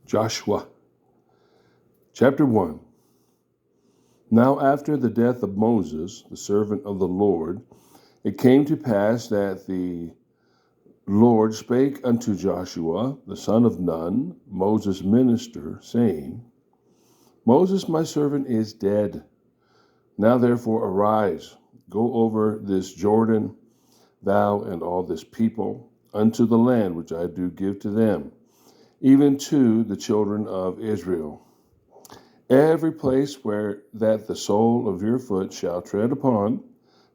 Joshua, chapter 1. Now after the death of Moses, the servant of the Lord, it came to pass that the Lord spake unto Joshua, the son of Nun, Moses' minister, saying, Moses my servant is dead. Now therefore arise, go over this Jordan, thou and all this people, unto the land which I do give to them, even to the children of Israel. Every place where that the sole of your foot shall tread upon,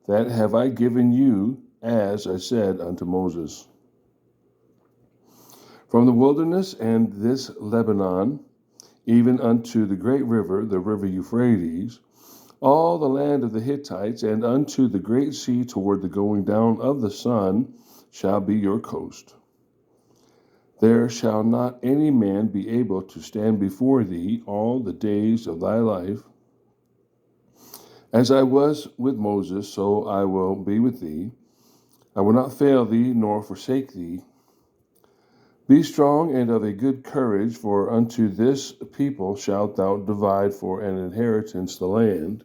that have I given you, as I said unto Moses. From the wilderness and this Lebanon, even unto the great river, the river Euphrates, all the land of the Hittites, and unto the great sea toward the going down of the sun, shall be your coast. There shall not any man be able to stand before thee all the days of thy life. As I was with Moses, so I will be with thee. I will not fail thee, nor forsake thee. Be strong and of a good courage, for unto this people shalt thou divide for an inheritance the land,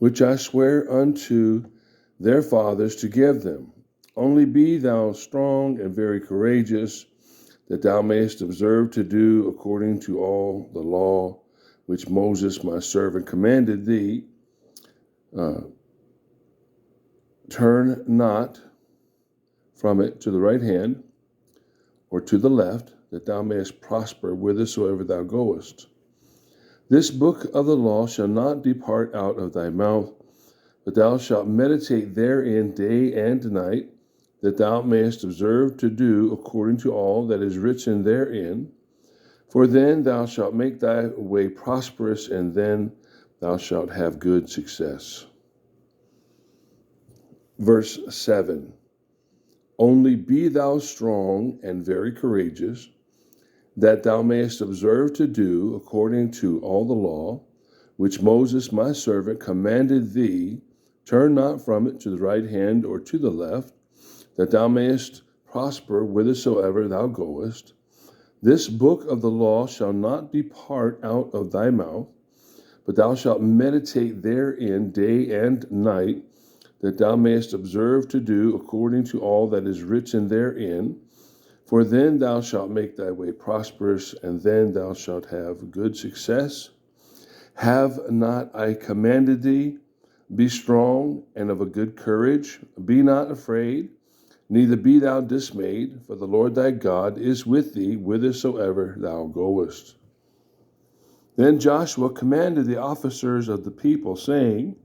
which I swear unto their fathers to give them. Only be thou strong and very courageous, that thou mayest observe to do according to all the law which Moses my servant commanded thee. Turn not from it to the right hand or to the left, that thou mayest prosper whithersoever thou goest. This book of the law shall not depart out of thy mouth, but thou shalt meditate therein day and night, that thou mayest observe to do according to all that is written therein. For then thou shalt make thy way prosperous, and then thou shalt have good success. Verse 7. Only be thou strong and very courageous, that thou mayest observe to do according to all the law, which Moses my servant commanded thee. Turn not from it to the right hand or to the left, that thou mayest prosper whithersoever thou goest. This book of the law shall not depart out of thy mouth, but thou shalt meditate therein day and night, that thou mayest observe to do according to all that is written therein. For then thou shalt make thy way prosperous, and then thou shalt have good success. Have not I commanded thee? Be strong and of a good courage. Be not afraid, neither be thou dismayed, for the Lord thy God is with thee whithersoever thou goest. Then Joshua commanded the officers of the people, saying,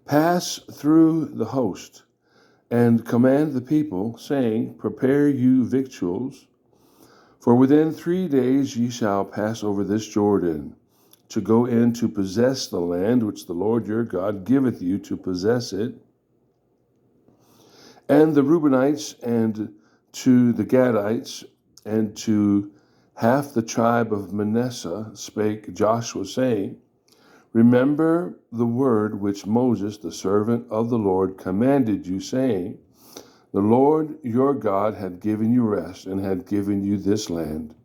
Pass through the host, and command the people, saying, Prepare you victuals, for within 3 days ye shall pass over this Jordan, to go in to possess the land which the Lord your God giveth you to possess it. And the Reubenites, and to the Gadites, and to half the tribe of Manasseh spake Joshua, saying, Remember the word which Moses, the servant of the Lord, commanded you, saying, The Lord your God had given you rest, and had given you this land.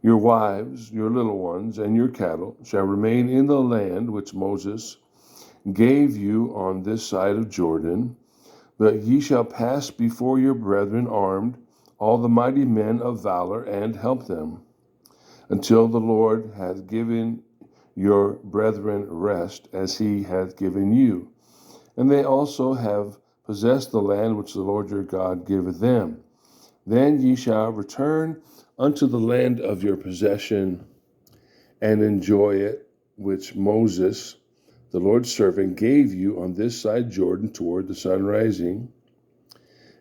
Your wives, your little ones, and your cattle shall remain in the land which Moses gave you on this side of Jordan, but ye shall pass before your brethren armed, all the mighty men of valor, and help them, until the Lord hath given your brethren rest, as he hath given you. And they also have possessed the land which the Lord your God giveth them. Then ye shall return unto the land of your possession, and enjoy it, which Moses, the Lord's servant, gave you on this side Jordan toward the sun rising.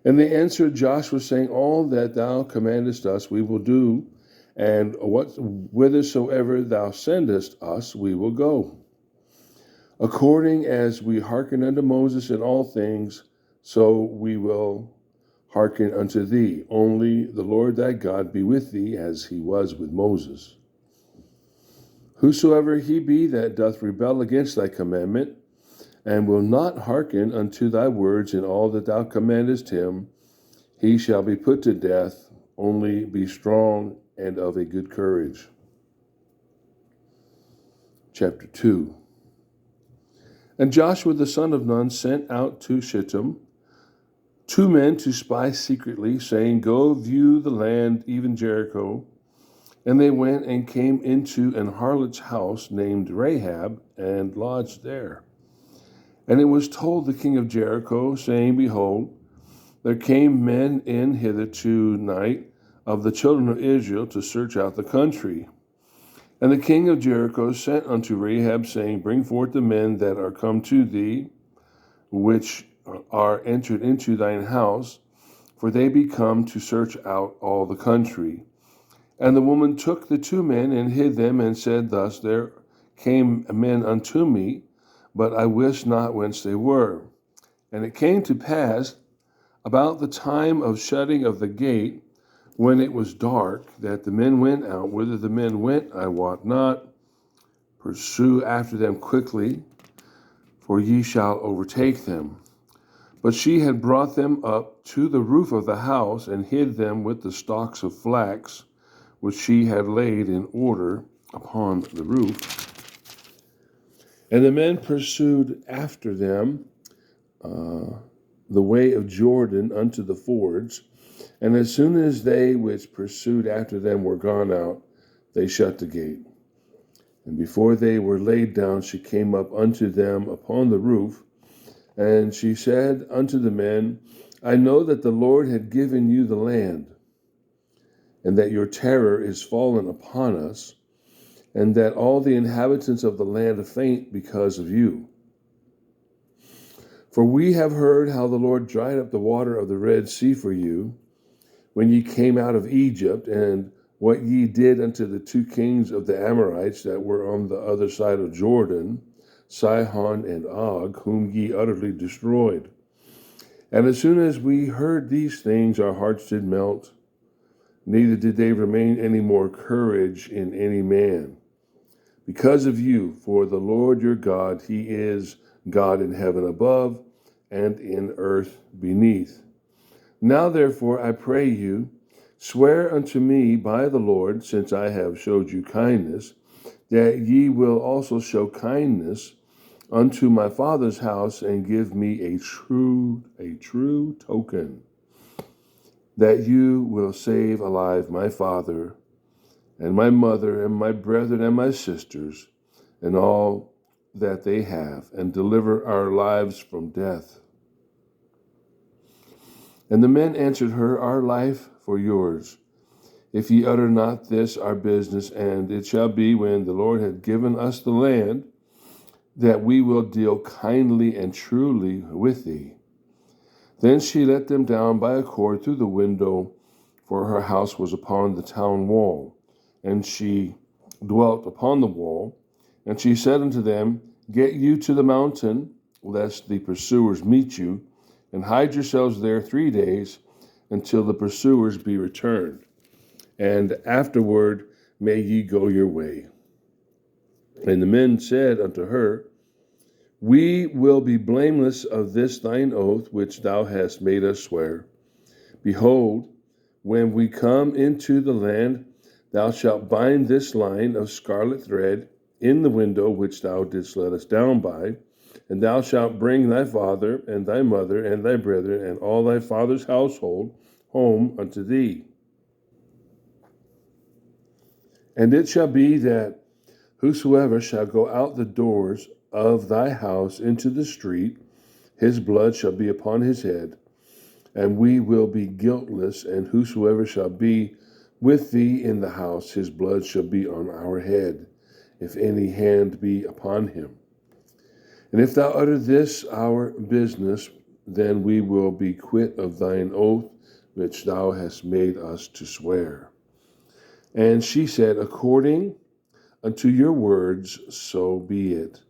And they answered Joshua, saying, All that thou commandest us we will do, and whithersoever thou sendest us we will go. According as we hearken unto Moses in all things, so we will hearken unto thee. Only the Lord thy God be with thee, as he was with Moses. Whosoever he be that doth rebel against thy commandment, and will not hearken unto thy words in all that thou commandest him, he shall be put to death. Only be strong and of a good courage. chapter 2. And Joshua the son of Nun sent out to Shittim 2 men to spy secretly, saying, Go view the land, even Jericho. And they went and came into an harlot's house named Rahab, and lodged there. And it was told the king of Jericho, saying, Behold, there came men in hitherto night of the children of Israel to search out the country. And the king of Jericho sent unto Rahab, saying, Bring forth the men that are come to thee, which are entered into thine house, for they be come to search out all the country. And the woman took the 2 men and hid them, and said thus, There came men unto me, but I wist not whence they were. And it came to pass, about the time of shutting of the gate, when it was dark, that the men went out. Whither the men went, I wot not. Pursue after them quickly, for ye shall overtake them. But she had brought them up to the roof of the house, and hid them with the stalks of flax, which she had laid in order upon the roof. And the men pursued after them the way of Jordan unto the fords. And as soon as they which pursued after them were gone out, they shut the gate. And before they were laid down, she came up unto them upon the roof. And she said unto the men, I know that the Lord had given you the land, and that your terror is fallen upon us, and that all the inhabitants of the land faint because of you. For we have heard how the Lord dried up the water of the Red Sea for you, when ye came out of Egypt, and what ye did unto the 2 kings of the Amorites that were on the other side of Jordan, Sihon and Og, whom ye utterly destroyed. And as soon as we heard these things, our hearts did melt, neither did they remain any more courage in any man. Because of you, for the Lord your God, he is God in heaven above, and in earth beneath. Now therefore I pray you, swear unto me by the Lord, since I have showed you kindness, that ye will also show kindness unto my father's house, and give me a true token, that you will save alive my father, and my mother, and my brethren, and my sisters, and all that they have, and deliver our lives from death. And the men answered her, Our life for yours, if ye utter not this our business. And it shall be, when the Lord hath given us the land, that we will deal kindly and truly with thee. Then she let them down by a cord through the window, for her house was upon the town wall, and she dwelt upon the wall. And she said unto them, Get you to the mountain, lest the pursuers meet you, and hide yourselves there 3 days, until the pursuers be returned. And afterward may ye go your way. And the men said unto her, We will be blameless of this thine oath, which thou hast made us swear. Behold, when we come into the land, thou shalt bind this line of scarlet thread in the window which thou didst let us down by, and thou shalt bring thy father, and thy mother, and thy brethren, and all thy father's household home unto thee. And it shall be that whosoever shall go out the doors of thy house into the street, his blood shall be upon his head, and we will be guiltless. And whosoever shall be with thee in the house, his blood shall be on our head, if any hand be upon him. And if thou utter this our business, then we will be quit of thine oath, which thou hast made us to swear. And she said, According unto your words, so be it.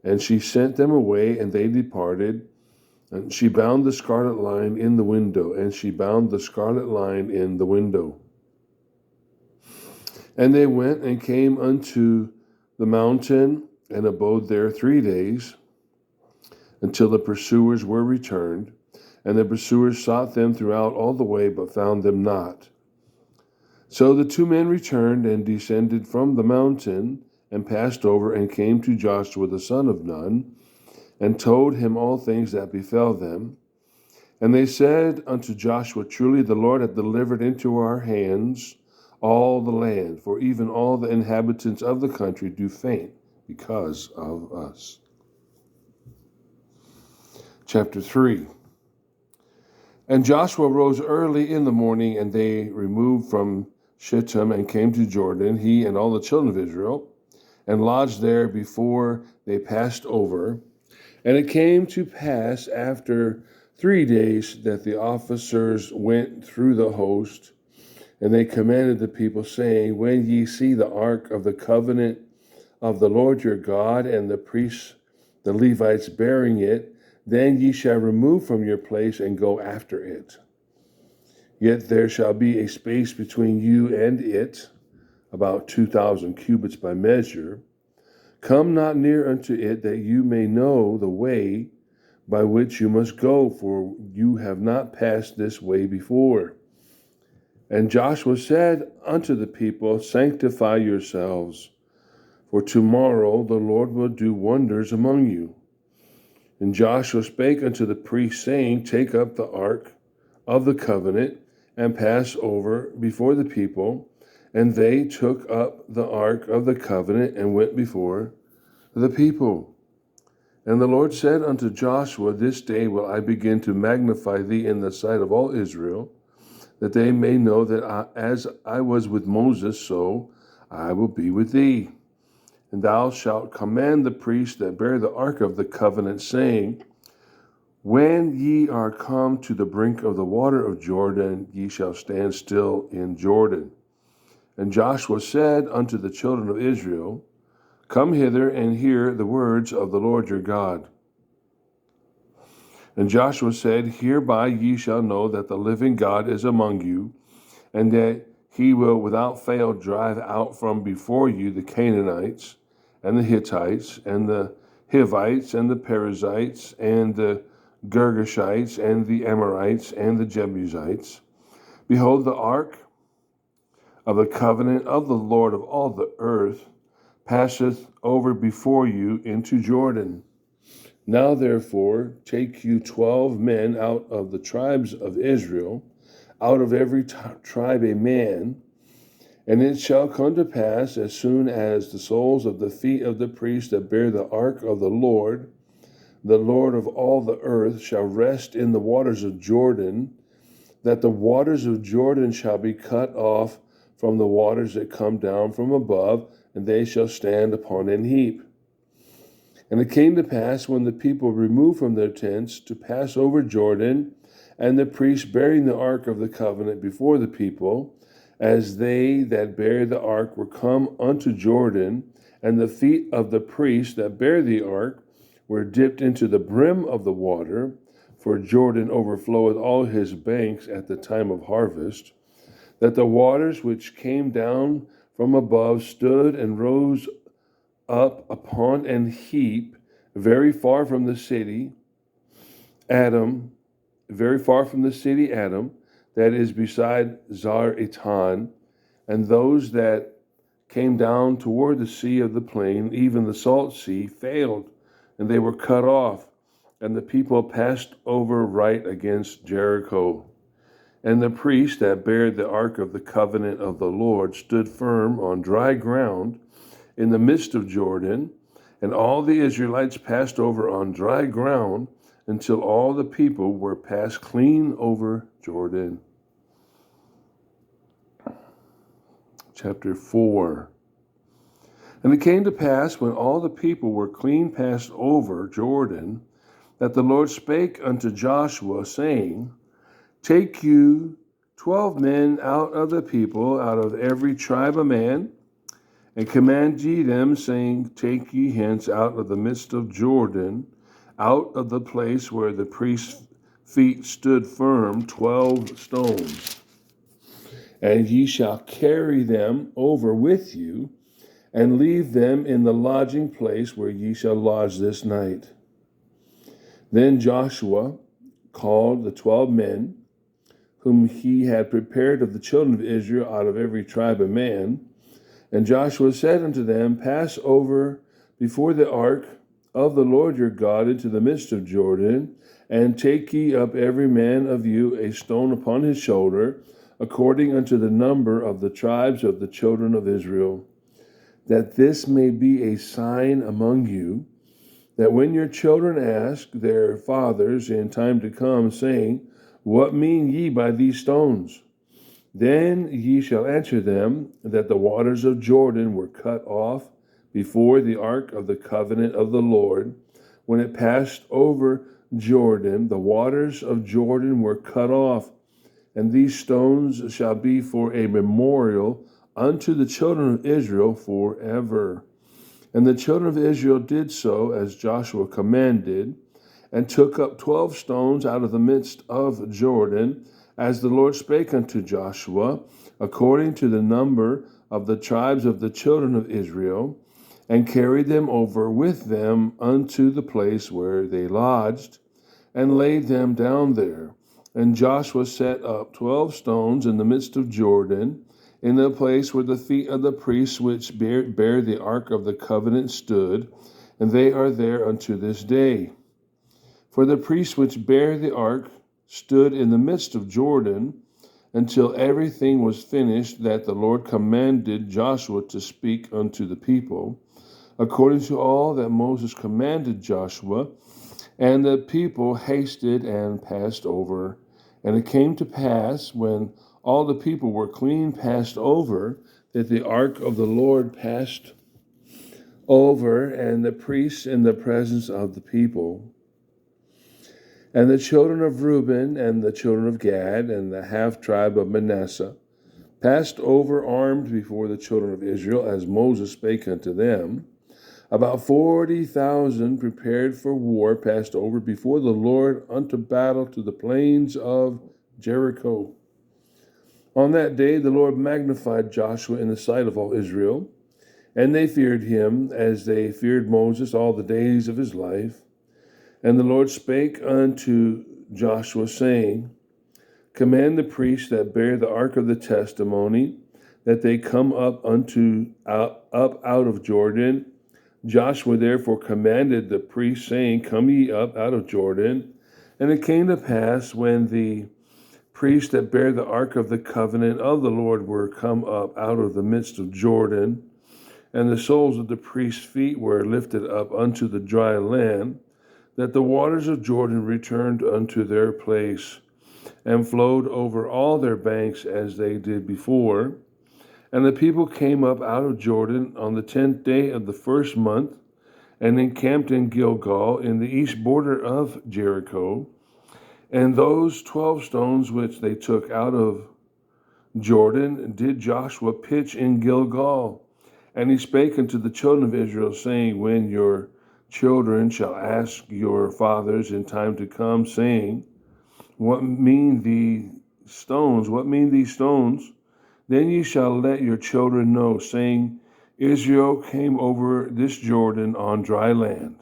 And she sent them away, and they departed. And she bound the scarlet line in the window, and she bound the scarlet line in the window. And they went and came unto the mountain, and abode there 3 days, until the pursuers were returned. And the pursuers sought them throughout all the way, but found them not. So the 2 men returned and descended from the mountain, and passed over, and came to Joshua the son of Nun, and told him all things that befell them. And they said unto Joshua, Truly the Lord hath delivered into our hands all the land, for even all the inhabitants of the country do faint because of us. Chapter 3. And Joshua rose early in the morning, and they removed from Shittim and came to Jordan, he and all the children of Israel, and lodged there before they passed over. And it came to pass after 3 days that the officers went through the host, and they commanded the people, saying, When ye see the ark of the covenant of the Lord your God, and the priests, the Levites, bearing it, then ye shall remove from your place and go after it. Yet there shall be a space between you and it, about 2,000 cubits by measure. Come not near unto it, that you may know the way by which you must go, for you have not passed this way before. And Joshua said unto the people, Sanctify yourselves, for tomorrow the Lord will do wonders among you. And Joshua spake unto the priests, saying, Take up the ark of the covenant, and pass over before the people. And they took up the ark of the covenant, and went before the people. And the Lord said unto Joshua, This day will I begin to magnify thee in the sight of all Israel, that they may know that as I was with Moses, so I will be with thee. And thou shalt command the priests that bear the ark of the covenant, saying, When ye are come to the brink of the water of Jordan, ye shall stand still in Jordan. And Joshua said unto the children of Israel, Come hither and hear the words of the Lord your God. And Joshua said, Hereby ye shall know that the living God is among you, and that he will without fail drive out from before you the Canaanites, and the Hittites, and the Hivites, and the Perizzites, and the Girgashites, and the Amorites, and the Jebusites. Behold, the ark of the covenant of the Lord of all the earth passeth over before you into Jordan. Now therefore take you 12 men out of the tribes of Israel, out of every tribe a man, and it shall come to pass, as soon as the soles of the feet of the priests that bear the ark of the Lord of all the earth, shall rest in the waters of Jordan, that the waters of Jordan shall be cut off from the waters that come down from above, and they shall stand upon an heap. And it came to pass, when the people removed from their tents to pass over Jordan, and the priests bearing the ark of the covenant before the people, as they that bear the ark were come unto Jordan, and the feet of the priests that bear the ark were dipped into the brim of the water, for Jordan overfloweth all his banks at the time of harvest, that the waters which came down from above stood and rose up upon an heap very far from the city Adam, that is beside Zar-Etan, and those that came down toward the sea of the plain, even the salt sea, failed, and they were cut off, and the people passed over right against Jericho. And the priest that bare the ark of the covenant of the Lord stood firm on dry ground in the midst of Jordan, and all the Israelites passed over on dry ground until all the people were passed clean over Jordan. Chapter 4. And it came to pass, when all the people were clean passed over Jordan, that the Lord spake unto Joshua, saying, Take you 12 men out of the people, out of every tribe a man, and command ye them, saying, Take ye hence out of the midst of Jordan, out of the place where the priest's feet stood firm, 12 stones. And ye shall carry them over with you, and leave them in the lodging place where ye shall lodge this night. Then Joshua called the 12 men, whom he had prepared of the children of Israel, out of every tribe a man, And Joshua said unto them, Pass over before the ark of the Lord your God into the midst of Jordan, and take ye up every man of you a stone upon his shoulder, according unto the number of the tribes of the children of Israel, that this may be a sign among you, that when your children ask their fathers in time to come, saying, What mean ye by these stones? Then ye shall answer them, that the waters of Jordan were cut off before the ark of the covenant of the Lord. When it passed over Jordan, the waters of Jordan were cut off, and these stones shall be for a memorial unto the children of Israel forever. And the children of Israel did so as Joshua commanded, and took up 12 stones out of the midst of Jordan, as the Lord spake unto Joshua, according to the number of the tribes of the children of Israel, and carried them over with them unto the place where they lodged, and laid them down there. And Joshua set up 12 stones in the midst of Jordan, in the place where the feet of the priests which bear the ark of the covenant stood, and they are there unto this day. For the priests which bear the ark stood in the midst of Jordan, until everything was finished that the Lord commanded Joshua to speak unto the people, according to all that Moses commanded Joshua. And the people hasted and passed over. And it came to pass, when all the people were clean passed over, that the ark of the Lord passed over, and the priests in the presence of the people. And the children of Reuben and the children of Gad and the half tribe of Manasseh passed over armed before the children of Israel, as Moses spake unto them. About 40,000 prepared for war passed over before the Lord unto battle to the plains of Jericho. On that day the Lord magnified Joshua in the sight of all Israel, and they feared him as they feared Moses all the days of his life. And the Lord spake unto Joshua, saying, Command the priests that bear the ark of the testimony, that they come up out of Jordan. Joshua therefore commanded the priests, saying, Come ye up out of Jordan. And it came to pass, when the priests that bear the ark of the covenant of the Lord were come up out of the midst of Jordan, and the soles of the priests' feet were lifted up unto the dry land, that the waters of Jordan returned unto their place, and flowed over all their banks as they did before. And the people came up out of Jordan on the 10th day of the first month, and encamped in Gilgal in the east border of Jericho. And those 12 stones which they took out of Jordan did Joshua pitch in Gilgal. And he spake unto the children of Israel, saying, When your children shall ask your fathers in time to come, saying, What mean these stones? What mean these stones? Then ye shall let your children know, saying, Israel came over this Jordan on dry land.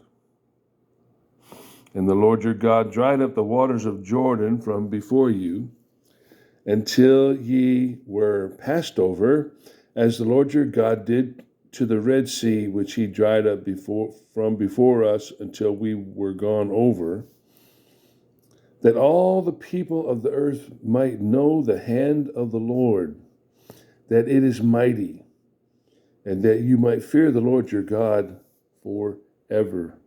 And the Lord your God dried up the waters of Jordan from before you, until ye were passed over, as the Lord your God did to the Red Sea, which he dried up from before us until we were gone over, that all the people of the earth might know the hand of the Lord, that it is mighty, and that you might fear the Lord your God forever.